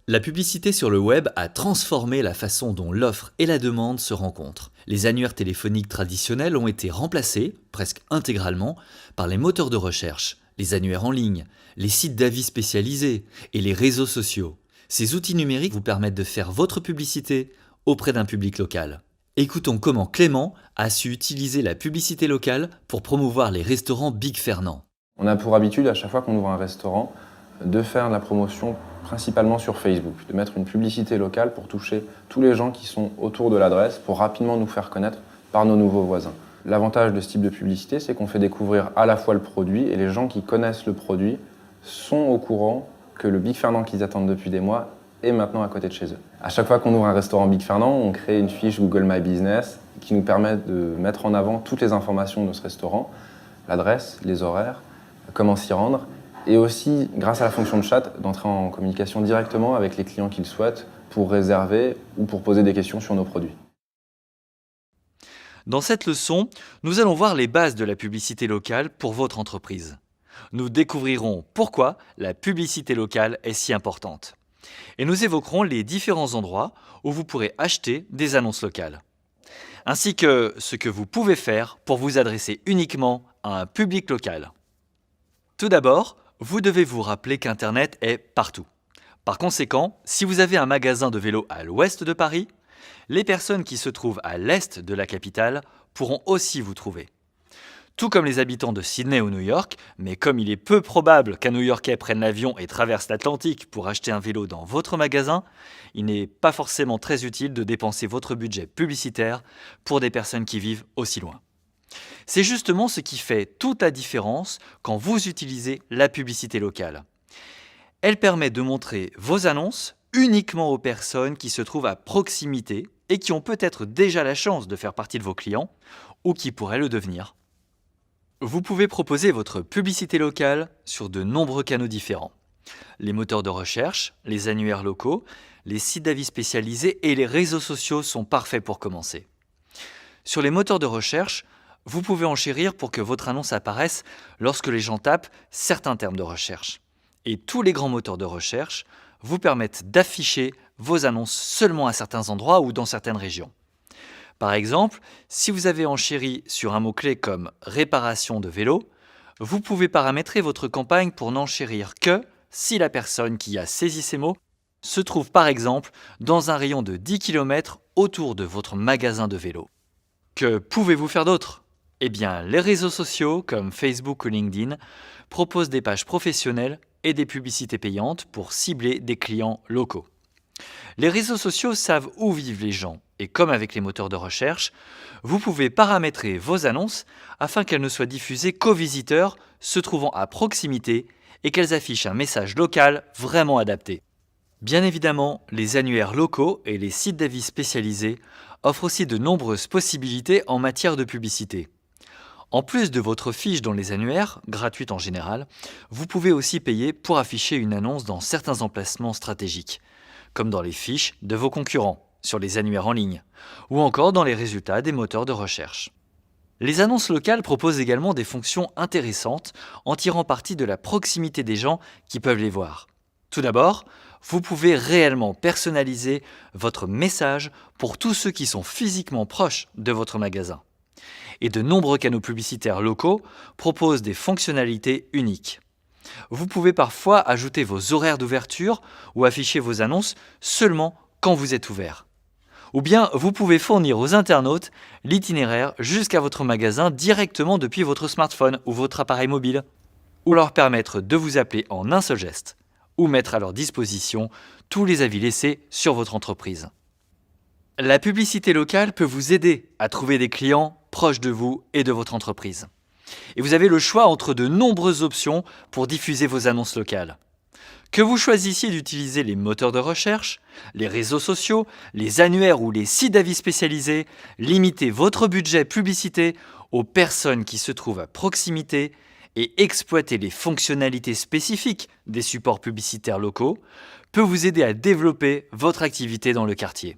La publicité sur le web a transformé la façon dont l'offre et la demande se rencontrent. Les annuaires téléphoniques traditionnels ont été remplacés, presque intégralement, par les moteurs de recherche, les annuaires en ligne, les sites d'avis spécialisés et les réseaux sociaux. Ces outils numériques vous permettent de faire votre publicité auprès d'un public local. Écoutons comment Clément a su utiliser la publicité locale pour promouvoir les restaurants Big Fernand. On a pour habitude, à chaque fois qu'on ouvre un restaurant, de faire la promotion principalement sur Facebook, de mettre une publicité locale pour toucher tous les gens qui sont autour de l'adresse, pour rapidement nous faire connaître par nos nouveaux voisins. L'avantage de ce type de publicité, c'est qu'on fait découvrir à la fois le produit, et les gens qui connaissent le produit sont au courant que le Big Fernand qu'ils attendent depuis des mois est maintenant à côté de chez eux. À chaque fois qu'on ouvre un restaurant Big Fernand, on crée une fiche Google My Business qui nous permet de mettre en avant toutes les informations de ce restaurant, l'adresse, les horaires, comment s'y rendre, et aussi, grâce à la fonction de chat, d'entrer en communication directement avec les clients qu'ils souhaitent pour réserver ou pour poser des questions sur nos produits. Dans cette leçon, nous allons voir les bases de la publicité locale pour votre entreprise. Nous découvrirons pourquoi la publicité locale est si importante. Et nous évoquerons les différents endroits où vous pourrez acheter des annonces locales. Ainsi que ce que vous pouvez faire pour vous adresser uniquement à un public local. Tout d'abord, vous devez vous rappeler qu'Internet est partout. Par conséquent, si vous avez un magasin de vélo à l'ouest de Paris, les personnes qui se trouvent à l'est de la capitale pourront aussi vous trouver. Tout comme les habitants de Sydney ou New York, mais comme il est peu probable qu'un New-Yorkais prenne l'avion et traverse l'Atlantique pour acheter un vélo dans votre magasin, il n'est pas forcément très utile de dépenser votre budget publicitaire pour des personnes qui vivent aussi loin. C'est justement ce qui fait toute la différence quand vous utilisez la publicité locale. Elle permet de montrer vos annonces uniquement aux personnes qui se trouvent à proximité et qui ont peut-être déjà la chance de faire partie de vos clients ou qui pourraient le devenir. Vous pouvez proposer votre publicité locale sur de nombreux canaux différents. Les moteurs de recherche, les annuaires locaux, les sites d'avis spécialisés et les réseaux sociaux sont parfaits pour commencer. Sur les moteurs de recherche, vous pouvez enchérir pour que votre annonce apparaisse lorsque les gens tapent certains termes de recherche. Et tous les grands moteurs de recherche vous permettent d'afficher vos annonces seulement à certains endroits ou dans certaines régions. Par exemple, si vous avez enchéri sur un mot-clé comme « réparation de vélo », vous pouvez paramétrer votre campagne pour n'enchérir que si la personne qui a saisi ces mots se trouve par exemple dans un rayon de 10 km autour de votre magasin de vélo. Que pouvez-vous faire d'autre ? Eh bien, les réseaux sociaux comme Facebook ou LinkedIn proposent des pages professionnelles et des publicités payantes pour cibler des clients locaux. Les réseaux sociaux savent où vivent les gens et comme avec les moteurs de recherche, vous pouvez paramétrer vos annonces afin qu'elles ne soient diffusées qu'aux visiteurs se trouvant à proximité et qu'elles affichent un message local vraiment adapté. Bien évidemment, les annuaires locaux et les sites d'avis spécialisés offrent aussi de nombreuses possibilités en matière de publicité. En plus de votre fiche dans les annuaires, gratuite en général, vous pouvez aussi payer pour afficher une annonce dans certains emplacements stratégiques, comme dans les fiches de vos concurrents, sur les annuaires en ligne, ou encore dans les résultats des moteurs de recherche. Les annonces locales proposent également des fonctions intéressantes en tirant parti de la proximité des gens qui peuvent les voir. Tout d'abord, vous pouvez réellement personnaliser votre message pour tous ceux qui sont physiquement proches de votre magasin. Et de nombreux canaux publicitaires locaux proposent des fonctionnalités uniques. Vous pouvez parfois ajouter vos horaires d'ouverture ou afficher vos annonces seulement quand vous êtes ouvert. Ou bien vous pouvez fournir aux internautes l'itinéraire jusqu'à votre magasin directement depuis votre smartphone ou votre appareil mobile, ou leur permettre de vous appeler en un seul geste, ou mettre à leur disposition tous les avis laissés sur votre entreprise. La publicité locale peut vous aider à trouver des clients proches de vous et de votre entreprise. Et vous avez le choix entre de nombreuses options pour diffuser vos annonces locales. Que vous choisissiez d'utiliser les moteurs de recherche, les réseaux sociaux, les annuaires ou les sites d'avis spécialisés, limitez votre budget publicité aux personnes qui se trouvent à proximité et exploiter les fonctionnalités spécifiques des supports publicitaires locaux peut vous aider à développer votre activité dans le quartier.